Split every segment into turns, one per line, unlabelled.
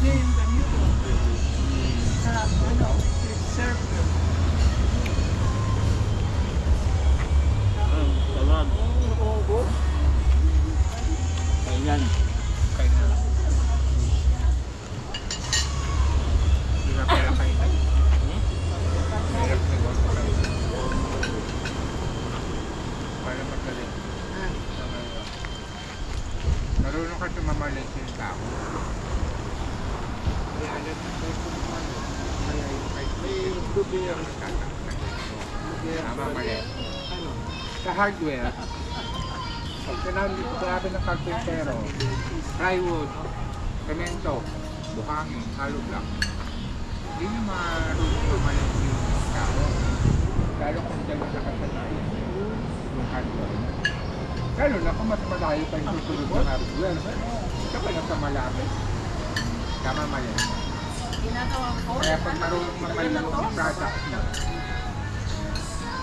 Yung ganito. Sa ano, circle.
Tawag. Ayan.
Kain na lang. Hirap pala kain. Hirap na gawin ko kain. Para magaling. Marunong ka tumamalit yung tao. Kaya alam mo ba kung ano? Kaya yung kahit may lubi ang natataktan. Namamalit. Sa hardware, pag sinabi ng carpentero, plywood, semento, buhangin, hollow block, hindi nyo marunong tumalit yung tao. Lalo kung dyan na nakasanayan yung hardware. Lalo na kung mas malayo pa yung susunod ng hardware. Ito ka lang sa malapit. Tama mali. Kaya pag marunong mamalit yung product,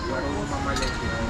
marunong mamalit yung